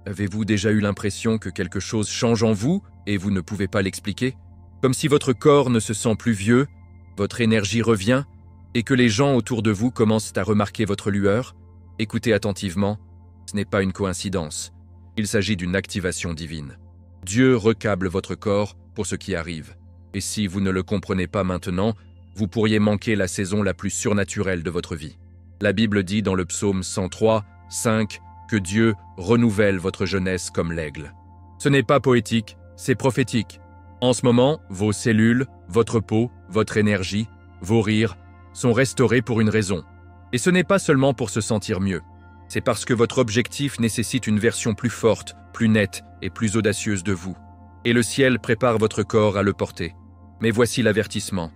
Avez-vous déjà eu l'impression que quelque chose change en vous et vous ne pouvez pas l'expliquer? Comme si votre corps ne se sent plus vieux, votre énergie revient et que les gens autour de vous commencent à remarquer votre lueur? Écoutez attentivement, ce n'est pas une coïncidence. Il s'agit d'une activation divine. Dieu recable votre corps pour ce qui arrive. Et si vous ne le comprenez pas maintenant, vous pourriez manquer la saison la plus surnaturelle de votre vie. La Bible dit dans le psaume 103, 5, que Dieu renouvelle votre jeunesse comme l'aigle. Ce n'est pas poétique, c'est prophétique. En ce moment, vos cellules, votre peau, votre énergie, vos rires sont restaurés pour une raison. Et ce n'est pas seulement pour se sentir mieux. C'est parce que votre objectif nécessite une version plus forte, plus nette et plus audacieuse de vous. Et le ciel prépare votre corps à le porter. Mais voici l'avertissement.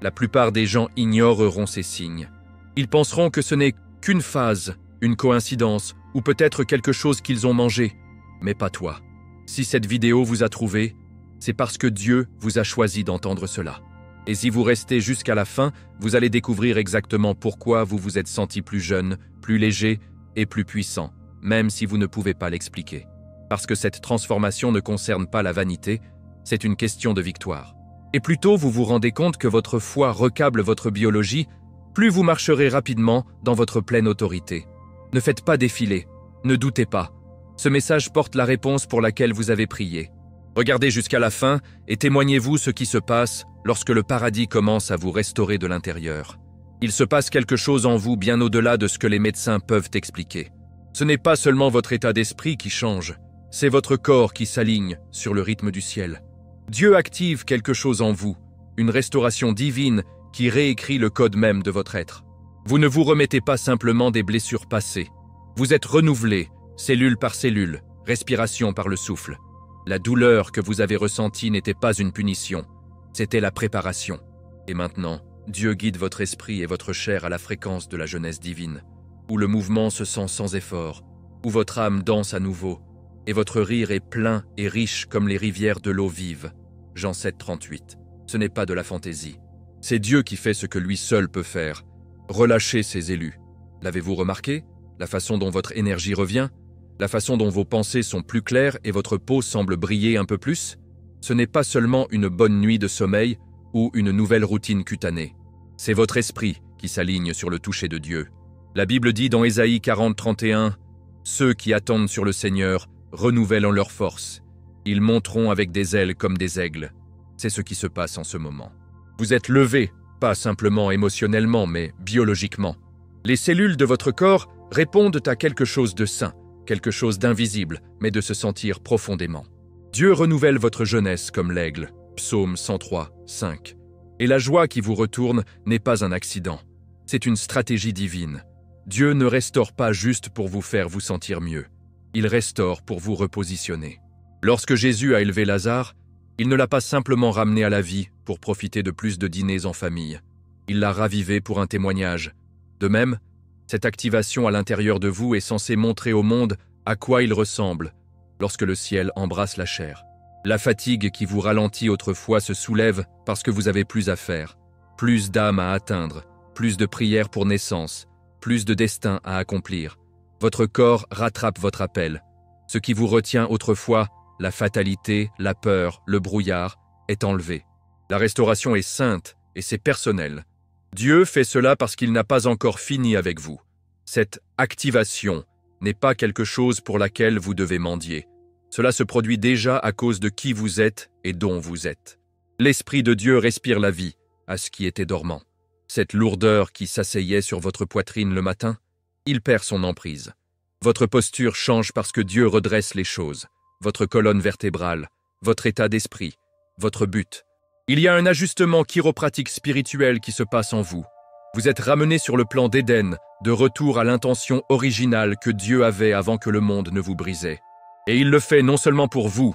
La plupart des gens ignoreront ces signes. Ils penseront que ce n'est qu'une phase, une coïncidence, ou peut-être quelque chose qu'ils ont mangé. Mais pas toi. Si cette vidéo vous a trouvé, c'est parce que Dieu vous a choisi d'entendre cela. Et si vous restez jusqu'à la fin, vous allez découvrir exactement pourquoi vous vous êtes senti plus jeune, plus léger et plus puissant, même si vous ne pouvez pas l'expliquer. Parce que cette transformation ne concerne pas la vanité, c'est une question de victoire. Et plus tôt vous vous rendez compte que votre foi recable votre biologie, plus vous marcherez rapidement dans votre pleine autorité. Ne faites pas défiler, ne doutez pas. Ce message porte la réponse pour laquelle vous avez prié. Regardez jusqu'à la fin et témoignez-vous ce qui se passe lorsque le paradis commence à vous restaurer de l'intérieur. Il se passe quelque chose en vous bien au-delà de ce que les médecins peuvent expliquer. Ce n'est pas seulement votre état d'esprit qui change, c'est votre corps qui s'aligne sur le rythme du ciel. Dieu active quelque chose en vous, une restauration divine qui réécrit le code même de votre être. Vous ne vous remettez pas simplement des blessures passées. Vous êtes renouvelé, cellule par cellule, respiration par le souffle. La douleur que vous avez ressentie n'était pas une punition, c'était la préparation. Et maintenant, Dieu guide votre esprit et votre chair à la fréquence de la jeunesse divine, où le mouvement se sent sans effort, où votre âme danse à nouveau, et votre rire est plein et riche comme les rivières de l'eau vive. Jean 7, 38. Ce n'est pas de la fantaisie. C'est Dieu qui fait ce que lui seul peut faire. Relâchez ses élus. L'avez-vous remarqué? La façon dont votre énergie revient? La façon dont vos pensées sont plus claires et votre peau semble briller un peu plus? Ce n'est pas seulement une bonne nuit de sommeil ou une nouvelle routine cutanée. C'est votre esprit qui s'aligne sur le toucher de Dieu. La Bible dit dans Ésaïe 40, 31, « Ceux qui attendent sur le Seigneur renouvellent leur force. Ils monteront avec des ailes comme des aigles. » C'est ce qui se passe en ce moment. Vous êtes levé, pas simplement émotionnellement, mais biologiquement. Les cellules de votre corps répondent à quelque chose de sain, quelque chose d'invisible, mais de se sentir profondément. Dieu renouvelle votre jeunesse comme l'aigle, psaume 103, 5. Et la joie qui vous retourne n'est pas un accident, c'est une stratégie divine. Dieu ne restaure pas juste pour vous faire vous sentir mieux, il restaure pour vous repositionner. Lorsque Jésus a élevé Lazare, il ne l'a pas simplement ramené à la vie pour profiter de plus de dîners en famille. Il l'a ravivé pour un témoignage. De même, cette activation à l'intérieur de vous est censée montrer au monde à quoi il ressemble lorsque le ciel embrasse la chair. La fatigue qui vous ralentit autrefois se soulève parce que vous avez plus à faire, plus d'âmes à atteindre, plus de prières pour naissance, plus de destins à accomplir. Votre corps rattrape votre appel. Ce qui vous retient autrefois, la fatalité, la peur, le brouillard, est enlevé. La restauration est sainte et c'est personnel. Dieu fait cela parce qu'il n'a pas encore fini avec vous. Cette activation n'est pas quelque chose pour laquelle vous devez mendier. Cela se produit déjà à cause de qui vous êtes et dont vous êtes. L'Esprit de Dieu respire la vie à ce qui était dormant. Cette lourdeur qui s'asseyait sur votre poitrine le matin, il perd son emprise. Votre posture change parce que Dieu redresse les choses, votre colonne vertébrale, votre état d'esprit, votre but. Il y a un ajustement chiropratique spirituel qui se passe en vous. Vous êtes ramené sur le plan d'Éden, de retour à l'intention originale que Dieu avait avant que le monde ne vous brisait. Et il le fait non seulement pour vous,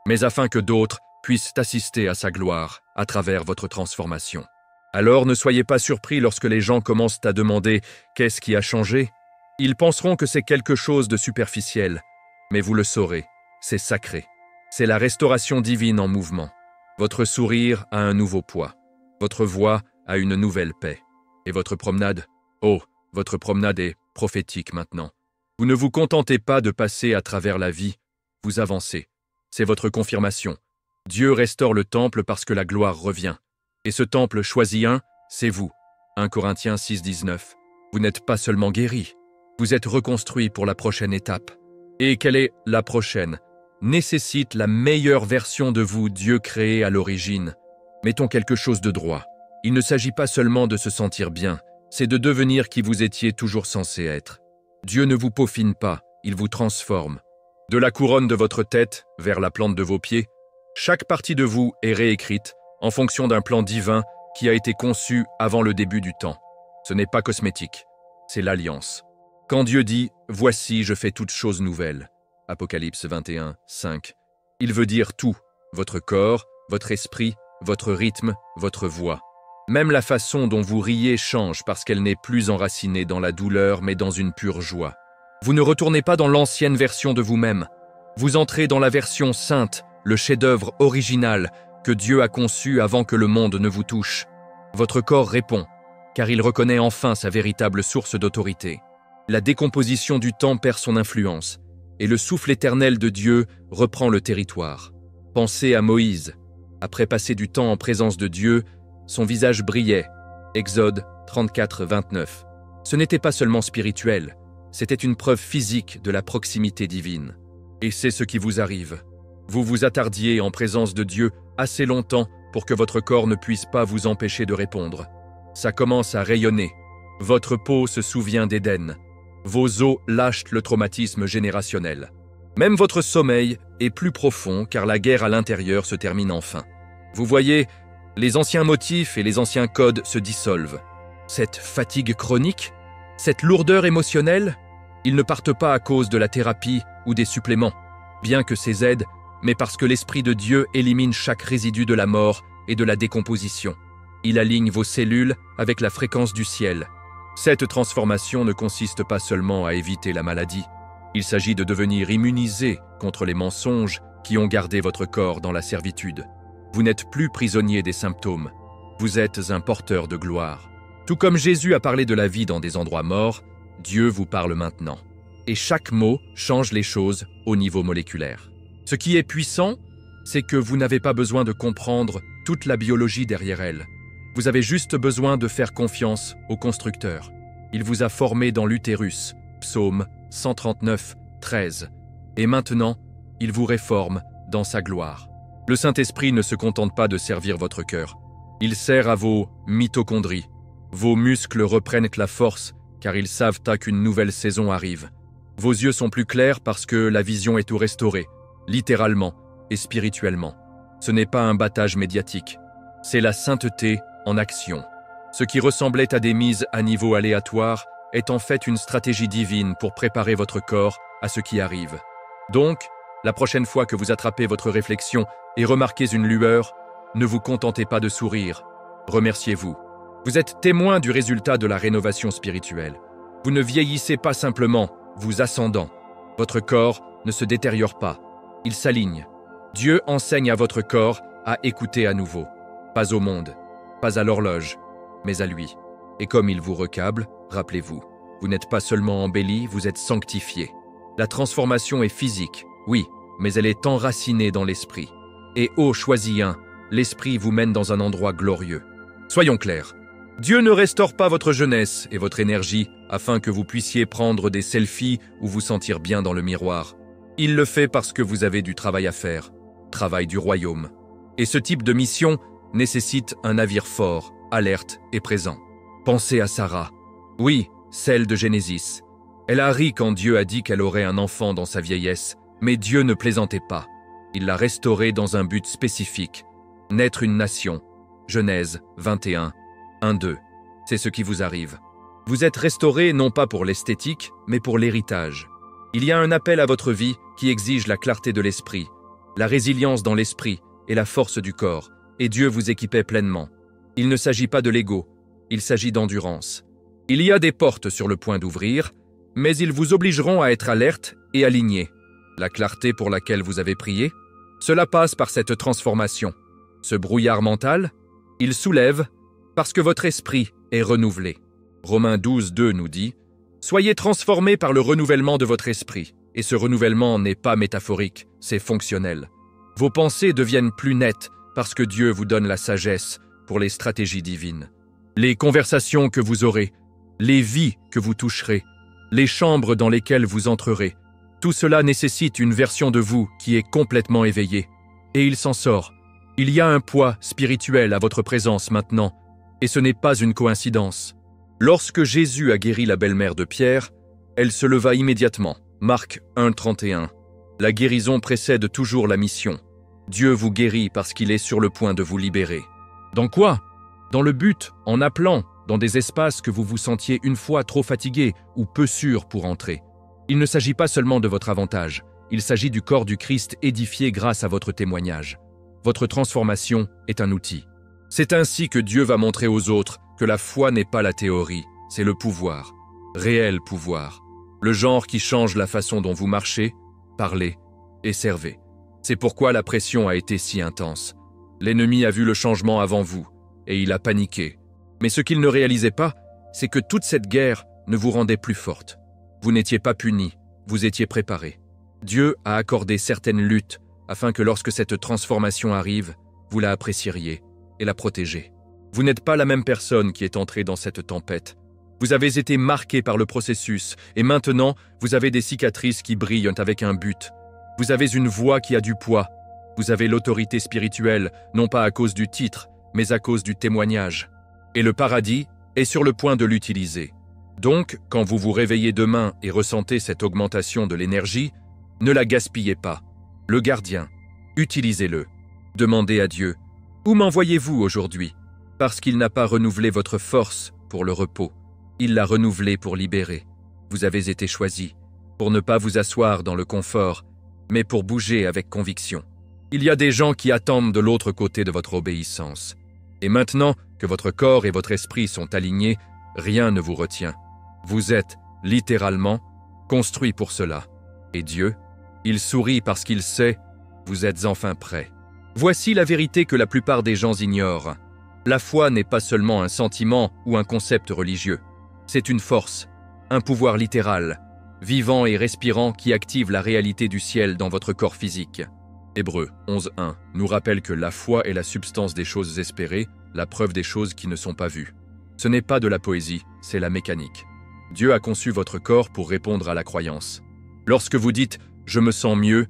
mais afin que d'autres puissent assister à sa gloire à travers votre transformation. Alors ne soyez pas surpris lorsque les gens commencent à demander « Qu'est-ce qui a changé ?» Ils penseront que c'est quelque chose de superficiel, mais vous le saurez, c'est sacré. C'est la restauration divine en mouvement. Votre sourire a un nouveau poids, votre voix a une nouvelle paix. Et votre promenade, oh, votre promenade est prophétique maintenant. Vous ne vous contentez pas de passer à travers la vie, vous avancez. C'est votre confirmation. Dieu restaure le temple parce que la gloire revient. Et ce temple choisi un, c'est vous. 1 Corinthiens 6, 19. Vous n'êtes pas seulement guéri, vous êtes reconstruit pour la prochaine étape. Et quelle est la prochaine? Nécessite la meilleure version de vous, Dieu créé à l'origine. Mettons quelque chose de droit. Il ne s'agit pas seulement de se sentir bien, c'est de devenir qui vous étiez toujours censé être. Dieu ne vous peaufine pas, il vous transforme. De la couronne de votre tête vers la plante de vos pieds, chaque partie de vous est réécrite en fonction d'un plan divin qui a été conçu avant le début du temps. Ce n'est pas cosmétique, c'est l'alliance. Quand Dieu dit « Voici, je fais toutes choses nouvelles », Apocalypse 21, 5, il veut dire tout, votre corps, votre esprit, votre rythme, votre voix. Même la façon dont vous riez change parce qu'elle n'est plus enracinée dans la douleur mais dans une pure joie. Vous ne retournez pas dans l'ancienne version de vous-même. Vous entrez dans la version sainte, le chef-d'œuvre original que Dieu a conçu avant que le monde ne vous touche. Votre corps répond, car il reconnaît enfin sa véritable source d'autorité. La décomposition du temps perd son influence, et le souffle éternel de Dieu reprend le territoire. Pensez à Moïse. Après passer du temps en présence de Dieu, son visage brillait. Exode 34, 29. Ce n'était pas seulement spirituel, c'était une preuve physique de la proximité divine. Et c'est ce qui vous arrive. Vous vous attardiez en présence de Dieu assez longtemps pour que votre corps ne puisse pas vous empêcher de répondre. Ça commence à rayonner. Votre peau se souvient d'Éden. Vos os lâchent le traumatisme générationnel. Même votre sommeil est plus profond car la guerre à l'intérieur se termine enfin. Vous voyez, les anciens motifs et les anciens codes se dissolvent. Cette fatigue chronique, cette lourdeur émotionnelle, ils ne partent pas à cause de la thérapie ou des suppléments, bien que ces aident, mais parce que l'Esprit de Dieu élimine chaque résidu de la mort et de la décomposition. Il aligne vos cellules avec la fréquence du ciel. Cette transformation ne consiste pas seulement à éviter la maladie. Il s'agit de devenir immunisé contre les mensonges qui ont gardé votre corps dans la servitude. Vous n'êtes plus prisonnier des symptômes. Vous êtes un porteur de gloire. Tout comme Jésus a parlé de la vie dans des endroits morts, Dieu vous parle maintenant. Et chaque mot change les choses au niveau moléculaire. Ce qui est puissant, c'est que vous n'avez pas besoin de comprendre toute la biologie derrière elle. Vous avez juste besoin de faire confiance au constructeur. Il vous a formé dans l'utérus, Psaume 139, 13. Et maintenant, il vous réforme dans sa gloire. Le Saint-Esprit ne se contente pas de servir votre cœur. Il sert à vos mitochondries. Vos muscles reprennent la force car ils savent qu'une nouvelle saison arrive. Vos yeux sont plus clairs parce que la vision est tout restaurée, littéralement et spirituellement. Ce n'est pas un battage médiatique, c'est la sainteté en action. Ce qui ressemblait à des mises à niveau aléatoire est en fait une stratégie divine pour préparer votre corps à ce qui arrive. Donc, la prochaine fois que vous attrapez votre réflexion et remarquez une lueur, ne vous contentez pas de sourire, remerciez-vous. Vous êtes témoin du résultat de la rénovation spirituelle. Vous ne vieillissez pas simplement, vous ascendant. Votre corps ne se détériore pas, il s'aligne. Dieu enseigne à votre corps à écouter à nouveau. Pas au monde, pas à l'horloge, mais à lui. Et comme il vous recable, rappelez-vous, vous n'êtes pas seulement embelli, vous êtes sanctifié. La transformation est physique, oui, mais elle est enracinée dans l'esprit. Et choisis un, l'esprit vous mène dans un endroit glorieux. Soyons clairs. Dieu ne restaure pas votre jeunesse et votre énergie afin que vous puissiez prendre des selfies ou vous sentir bien dans le miroir. Il le fait parce que vous avez du travail à faire, travail du royaume. Et ce type de mission nécessite un navire fort, alerte et présent. Pensez à Sarah. Oui, celle de Genesis. Elle a ri quand Dieu a dit qu'elle aurait un enfant dans sa vieillesse, mais Dieu ne plaisantait pas. Il l'a restaurée dans un but spécifique, naître une nation. Genèse 21, 1-2. C'est ce qui vous arrive. Vous êtes restauré non pas pour l'esthétique, mais pour l'héritage. Il y a un appel à votre vie qui exige la clarté de l'esprit, la résilience dans l'esprit et la force du corps, et Dieu vous équipait pleinement. Il ne s'agit pas de l'ego, il s'agit d'endurance. Il y a des portes sur le point d'ouvrir, mais ils vous obligeront à être alerte et aligné. La clarté pour laquelle vous avez prié, cela passe par cette transformation. Ce brouillard mental, il soulève parce que votre esprit est renouvelé. Romains 12, 2 nous dit « Soyez transformés par le renouvellement de votre esprit. Et ce renouvellement n'est pas métaphorique, c'est fonctionnel. Vos pensées deviennent plus nettes parce que Dieu vous donne la sagesse pour les stratégies divines. Les conversations que vous aurez, les vies que vous toucherez, les chambres dans lesquelles vous entrerez, tout cela nécessite une version de vous qui est complètement éveillée. Et il s'en sort. Il y a un poids spirituel à votre présence maintenant, et ce n'est pas une coïncidence. Lorsque Jésus a guéri la belle-mère de Pierre, elle se leva immédiatement. Marc 1,31. La guérison précède toujours la mission. Dieu vous guérit parce qu'il est sur le point de vous libérer. Dans quoi? Dans le but, en appelant, dans des espaces que vous vous sentiez une fois trop fatigué ou peu sûr pour entrer. Il ne s'agit pas seulement de votre avantage, il s'agit du corps du Christ édifié grâce à votre témoignage. Votre transformation est un outil. C'est ainsi que Dieu va montrer aux autres que la foi n'est pas la théorie, c'est le pouvoir, réel pouvoir. Le genre qui change la façon dont vous marchez, parlez et servez. C'est pourquoi la pression a été si intense. L'ennemi a vu le changement avant vous, et il a paniqué. Mais ce qu'il ne réalisait pas, c'est que toute cette guerre ne vous rendait plus forte. Vous n'étiez pas puni, vous étiez préparé. Dieu a accordé certaines luttes afin que lorsque cette transformation arrive, vous la apprécieriez et la protégez. Vous n'êtes pas la même personne qui est entrée dans cette tempête. Vous avez été marqué par le processus et maintenant, vous avez des cicatrices qui brillent avec un but. Vous avez une voix qui a du poids. Vous avez l'autorité spirituelle, non pas à cause du titre, mais à cause du témoignage. Et le paradis est sur le point de l'utiliser. Donc, quand vous vous réveillez demain et ressentez cette augmentation de l'énergie, ne la gaspillez pas. Le gardien, utilisez-le. Demandez à Dieu, où m'envoyez-vous aujourd'hui? Parce qu'il n'a pas renouvelé votre force pour le repos. Il l'a renouvelé pour libérer. Vous avez été choisi pour ne pas vous asseoir dans le confort, mais pour bouger avec conviction. Il y a des gens qui attendent de l'autre côté de votre obéissance. Et maintenant que votre corps et votre esprit sont alignés, rien ne vous retient. Vous êtes, littéralement, construit pour cela. Et Dieu, il sourit parce qu'il sait, vous êtes enfin prêts. Voici la vérité que la plupart des gens ignorent. La foi n'est pas seulement un sentiment ou un concept religieux. C'est une force, un pouvoir littéral, vivant et respirant qui active la réalité du ciel dans votre corps physique. Hébreux 11.1 nous rappelle que la foi est la substance des choses espérées, la preuve des choses qui ne sont pas vues. Ce n'est pas de la poésie, c'est la mécanique. Dieu a conçu votre corps pour répondre à la croyance. Lorsque vous dites « je me sens mieux »,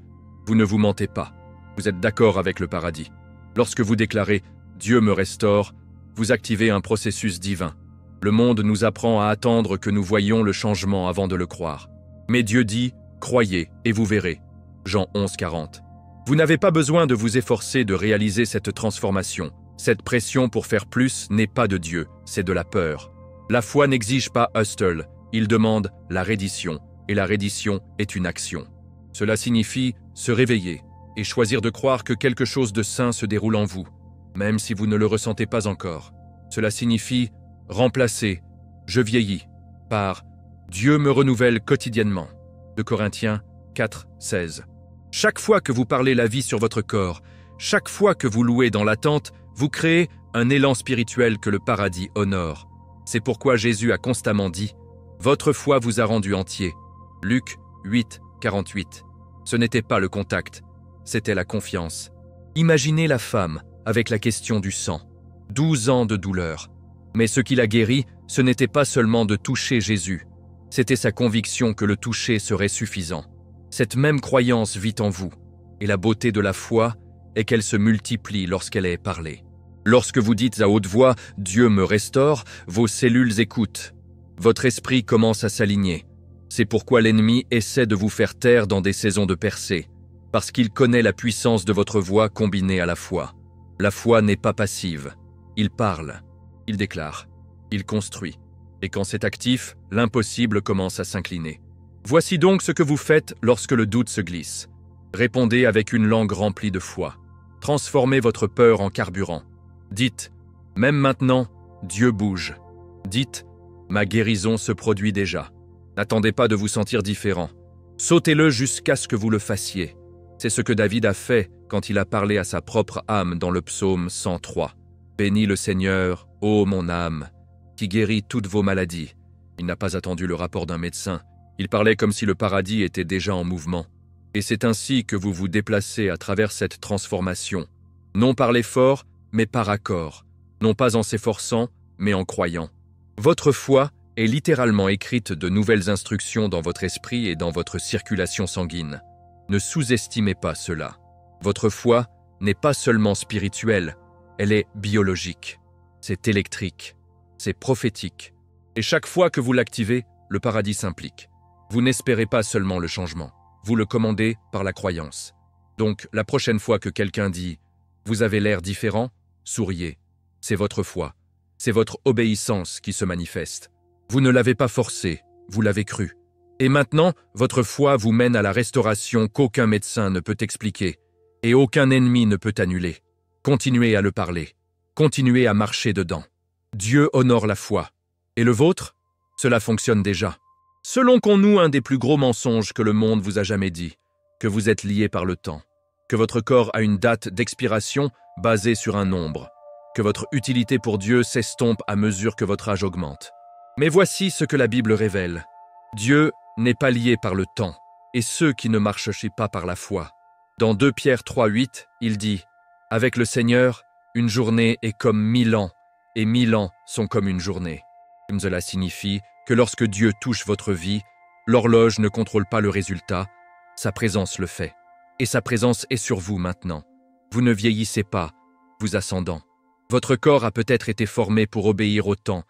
vous ne vous mentez pas. Vous êtes d'accord avec le paradis. Lorsque vous déclarez « Dieu me restaure », vous activez un processus divin. Le monde nous apprend à attendre que nous voyions le changement avant de le croire. Mais Dieu dit « croyez et vous verrez ». Jean 11.40. Vous n'avez pas besoin de vous efforcer de réaliser cette transformation. Cette pression pour faire plus n'est pas de Dieu, c'est de la peur. La foi n'exige pas hustle, il demande la reddition, et la reddition est une action. Cela signifie se réveiller et choisir de croire que quelque chose de sain se déroule en vous, même si vous ne le ressentez pas encore. Cela signifie remplacer « je vieillis » par « Dieu me renouvelle quotidiennement » de Corinthiens 4.16. Chaque fois que vous parlez la vie sur votre corps, chaque fois que vous louez dans l'attente, vous créez un élan spirituel que le paradis honore. C'est pourquoi Jésus a constamment dit « Votre foi vous a rendu entier » Luc 8.48. Ce n'était pas le contact, c'était la confiance. Imaginez la femme avec la question du sang. 12 ans de douleur. Mais ce qui l'a guéri, ce n'était pas seulement de toucher Jésus. C'était sa conviction que le toucher serait suffisant. Cette même croyance vit en vous. Et la beauté de la foi est qu'elle se multiplie lorsqu'elle est parlée. Lorsque vous dites à haute voix « Dieu me restaure », vos cellules écoutent. Votre esprit commence à s'aligner. C'est pourquoi l'ennemi essaie de vous faire taire dans des saisons de percée, parce qu'il connaît la puissance de votre voix combinée à la foi. La foi n'est pas passive. Il parle, il déclare, il construit. Et quand c'est actif, l'impossible commence à s'incliner. Voici donc ce que vous faites lorsque le doute se glisse. Répondez avec une langue remplie de foi. Transformez votre peur en carburant. Dites, même maintenant, Dieu bouge. Dites, ma guérison se produit déjà. N'attendez pas de vous sentir différent. Sautez-le jusqu'à ce que vous le fassiez. C'est ce que David a fait quand il a parlé à sa propre âme dans le psaume 103. Bénis le Seigneur, ô mon âme, qui guérit toutes vos maladies. Il n'a pas attendu le rapport d'un médecin. Il parlait comme si le paradis était déjà en mouvement. Et c'est ainsi que vous vous déplacez à travers cette transformation, non par l'effort, mais par accord, non pas en s'efforçant, mais en croyant. Votre foi est littéralement écrite de nouvelles instructions dans votre esprit et dans votre circulation sanguine. Ne sous-estimez pas cela. Votre foi n'est pas seulement spirituelle, elle est biologique. C'est électrique, c'est prophétique. Et chaque fois que vous l'activez, le paradis s'implique. Vous n'espérez pas seulement le changement, vous le commandez par la croyance. Donc, la prochaine fois que quelqu'un dit « Vous avez l'air différent », souriez. C'est votre foi, c'est votre obéissance qui se manifeste. Vous ne l'avez pas forcé, vous l'avez cru. Et maintenant, votre foi vous mène à la restauration qu'aucun médecin ne peut expliquer et aucun ennemi ne peut annuler. Continuez à le parler, continuez à marcher dedans. Dieu honore la foi. Et le vôtre? Cela fonctionne déjà. Selon qu'on noue un des plus gros mensonges que le monde vous a jamais dit, que vous êtes lié par le temps, que votre corps a une date d'expiration basée sur un nombre, que votre utilité pour Dieu s'estompe à mesure que votre âge augmente. Mais voici ce que la Bible révèle. Dieu n'est pas lié par le temps, et ceux qui ne marchent pas par la foi. Dans 2 Pierre 3,8, il dit « Avec le Seigneur, une journée est comme 1000 ans, et 1000 ans sont comme une journée. » Cela signifie que lorsque Dieu touche votre vie, l'horloge ne contrôle pas le résultat, sa présence le fait. Et sa présence est sur vous maintenant. Vous ne vieillissez pas, vous ascendant. Votre corps a peut-être été formé pour obéir au temps,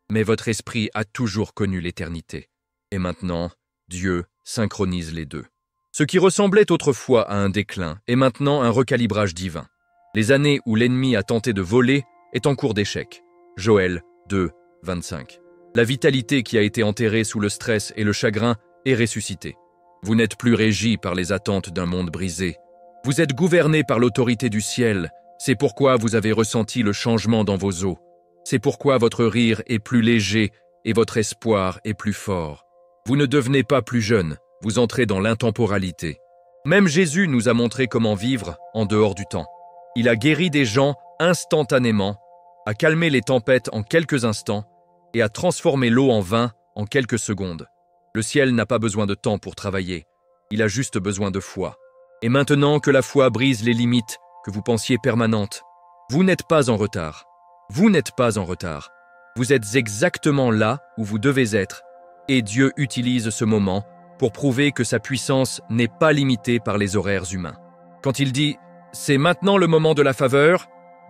mais votre esprit a toujours connu l'éternité. Et maintenant, Dieu synchronise les deux. Ce qui ressemblait autrefois à un déclin est maintenant un recalibrage divin. Les années où l'ennemi a tenté de voler est en cours d'échec. Joël 2, 25. La vitalité qui a été enterrée sous le stress et le chagrin est ressuscitée. Vous n'êtes plus régi par les attentes d'un monde brisé. Vous êtes gouverné par l'autorité du ciel. C'est pourquoi vous avez ressenti le changement dans vos os. C'est pourquoi votre rire est plus léger et votre espoir est plus fort. Vous ne devenez pas plus jeune, vous entrez dans l'intemporalité. Même Jésus nous a montré comment vivre en dehors du temps. Il a guéri des gens instantanément, a calmé les tempêtes en quelques instants et a transformé l'eau en vin en quelques secondes. Le ciel n'a pas besoin de temps pour travailler, il a juste besoin de foi. Et maintenant que la foi brise les limites que vous pensiez permanentes, vous n'êtes pas en retard. Vous n'êtes pas en retard. Vous êtes exactement là où vous devez être et Dieu utilise ce moment pour prouver que sa puissance n'est pas limitée par les horaires humains. Quand il dit « c'est maintenant le moment de la faveur »,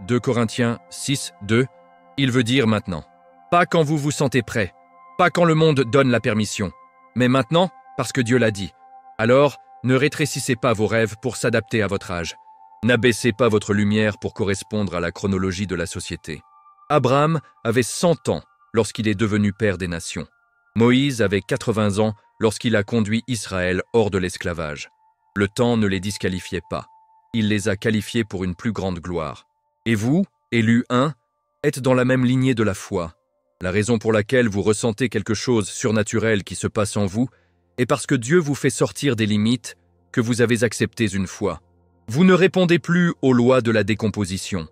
2 Corinthiens 6, 2, il veut dire maintenant. Pas quand vous vous sentez prêt, pas quand le monde donne la permission, mais maintenant parce que Dieu l'a dit. Alors, ne rétrécissez pas vos rêves pour s'adapter à votre âge. N'abaissez pas votre lumière pour correspondre à la chronologie de la société. Abraham avait 100 ans lorsqu'il est devenu père des nations. Moïse avait 80 ans lorsqu'il a conduit Israël hors de l'esclavage. Le temps ne les disqualifiait pas. Il les a qualifiés pour une plus grande gloire. Et vous, élus 1, êtes dans la même lignée de la foi. La raison pour laquelle vous ressentez quelque chose surnaturel qui se passe en vous est parce que Dieu vous fait sortir des limites que vous avez acceptées une fois. Vous ne répondez plus aux lois de la décomposition.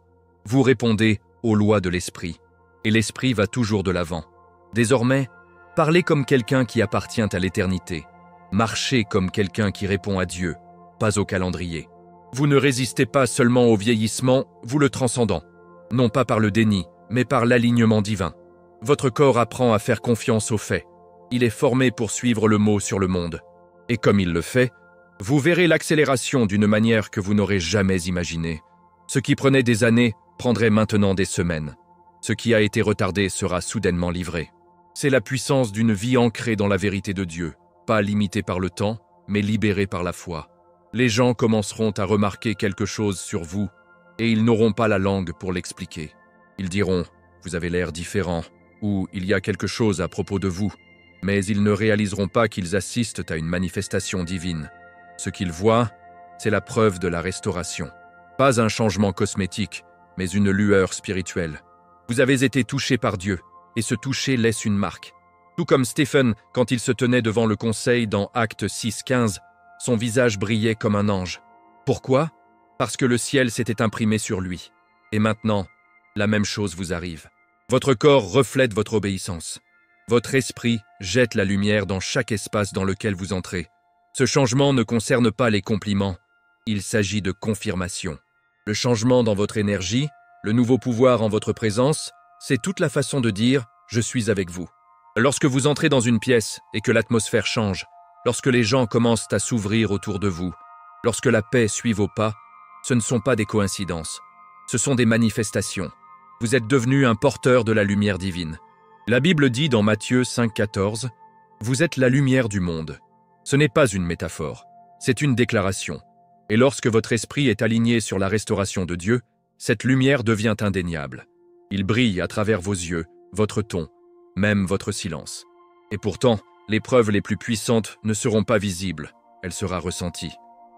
Vous répondez aux lois de l'esprit. Et l'esprit va toujours de l'avant. Désormais, parlez comme quelqu'un qui appartient à l'éternité. Marchez comme quelqu'un qui répond à Dieu, pas au calendrier. Vous ne résistez pas seulement au vieillissement, vous le transcendant. Non pas par le déni, mais par l'alignement divin. Votre corps apprend à faire confiance aux faits. Il est formé pour suivre le mot sur le monde. Et comme il le fait, vous verrez l'accélération d'une manière que vous n'aurez jamais imaginée. Ce qui prenait des années prendrait maintenant des semaines. Ce qui a été retardé sera soudainement livré. C'est la puissance d'une vie ancrée dans la vérité de Dieu, pas limitée par le temps, mais libérée par la foi. Les gens commenceront à remarquer quelque chose sur vous, et ils n'auront pas la langue pour l'expliquer. Ils diront « vous avez l'air différent » ou « il y a quelque chose à propos de vous », mais ils ne réaliseront pas qu'ils assistent à une manifestation divine. Ce qu'ils voient, c'est la preuve de la restauration. Pas un changement cosmétique, mais une lueur spirituelle. Vous avez été touché par Dieu, et ce toucher laisse une marque. Tout comme Stephen, quand il se tenait devant le conseil dans Actes 6:15, son visage brillait comme un ange. Pourquoi? Parce que le ciel s'était imprimé sur lui. Et maintenant, la même chose vous arrive. Votre corps reflète votre obéissance. Votre esprit jette la lumière dans chaque espace dans lequel vous entrez. Ce changement ne concerne pas les compliments, il s'agit de confirmation. Le changement dans votre énergie, le nouveau pouvoir en votre présence, c'est toute la façon de dire « je suis avec vous ». Lorsque vous entrez dans une pièce et que l'atmosphère change, lorsque les gens commencent à s'ouvrir autour de vous, lorsque la paix suit vos pas, ce ne sont pas des coïncidences, ce sont des manifestations. Vous êtes devenu un porteur de la lumière divine. La Bible dit dans Matthieu 5,14 « Vous êtes la lumière du monde ». Ce n'est pas une métaphore, c'est une déclaration. Et lorsque votre esprit est aligné sur la restauration de Dieu, cette lumière devient indéniable. Il brille à travers vos yeux, votre ton, même votre silence. Et pourtant, les preuves les plus puissantes ne seront pas visibles, elle sera ressentie.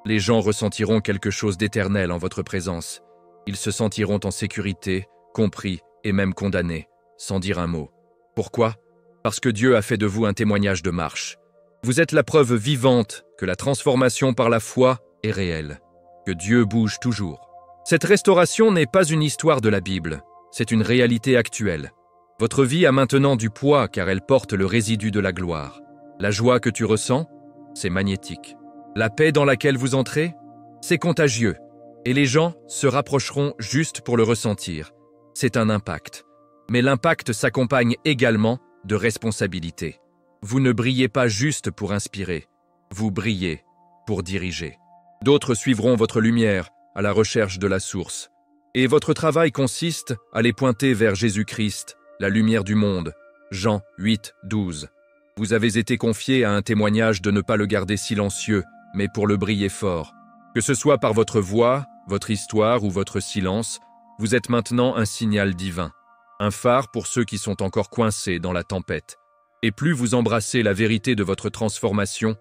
Les gens ressentiront quelque chose d'éternel en votre présence. Ils se sentiront en sécurité, compris et même condamnés, sans dire un mot. Pourquoi? Parce que Dieu a fait de vous un témoignage de marche. Vous êtes la preuve vivante que la transformation par la foi est réelle, que Dieu bouge toujours. Cette restauration n'est pas une histoire de la Bible, c'est une réalité actuelle. Votre vie a maintenant du poids car elle porte le résidu de la gloire. La joie que tu ressens, c'est magnétique. La paix dans laquelle vous entrez, c'est contagieux. Et les gens se rapprocheront juste pour le ressentir. C'est un impact. Mais l'impact s'accompagne également de responsabilité. Vous ne brillez pas juste pour inspirer, vous brillez pour diriger. D'autres suivront votre lumière à la recherche de la source. Et votre travail consiste à les pointer vers Jésus-Christ, la lumière du monde. Jean 8, 12. Vous avez été confié à un témoignage de ne pas le garder silencieux, mais pour le briller fort. Que ce soit par votre voix, votre histoire ou votre silence, vous êtes maintenant un signal divin. Un phare pour ceux qui sont encore coincés dans la tempête. Et plus vous embrassez la vérité de votre transformation,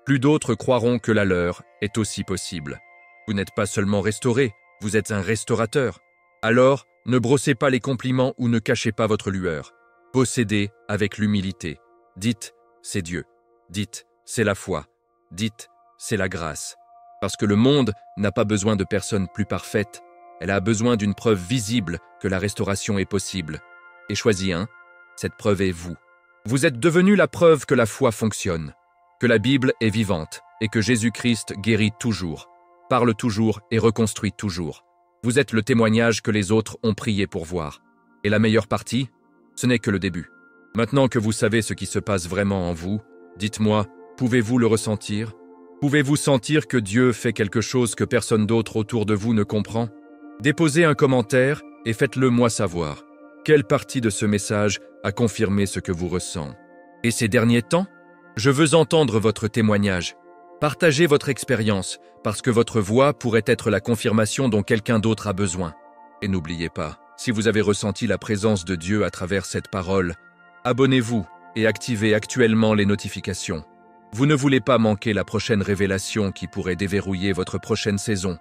plus d'autres croiront que la leur est aussi possible. Vous n'êtes pas seulement restauré, vous êtes un restaurateur. Alors, ne brossez pas les compliments ou ne cachez pas votre lueur. Possédez avec l'humilité. Dites, c'est Dieu. Dites, c'est la foi. Dites, c'est la grâce. Parce que le monde n'a pas besoin de personnes plus parfaites. Elle a besoin d'une preuve visible que la restauration est possible. Et choisis un, cette preuve est vous. Vous êtes devenu la preuve que la foi fonctionne, que la Bible est vivante et que Jésus-Christ guérit toujours, parle toujours et reconstruit toujours. Vous êtes le témoignage que les autres ont prié pour voir. Et la meilleure partie, ce n'est que le début. Maintenant que vous savez ce qui se passe vraiment en vous, dites-moi, pouvez-vous le ressentir? Pouvez-vous sentir que Dieu fait quelque chose que personne d'autre autour de vous ne comprend? Déposez un commentaire et faites-le moi savoir. Quelle partie de ce message a confirmé ce que vous ressentez? Et ces derniers temps, je veux entendre votre témoignage. Partagez votre expérience, parce que votre voix pourrait être la confirmation dont quelqu'un d'autre a besoin. Et n'oubliez pas, si vous avez ressenti la présence de Dieu à travers cette parole, abonnez-vous et activez actuellement les notifications. Vous ne voulez pas manquer la prochaine révélation qui pourrait déverrouiller votre prochaine saison.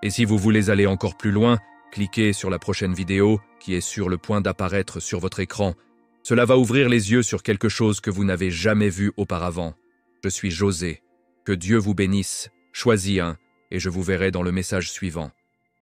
Et si vous voulez aller encore plus loin, cliquez sur la prochaine vidéo qui est sur le point d'apparaître sur votre écran. Cela va ouvrir les yeux sur quelque chose que vous n'avez jamais vu auparavant. Je suis José. Que Dieu vous bénisse. Choisis un et je vous verrai dans le message suivant.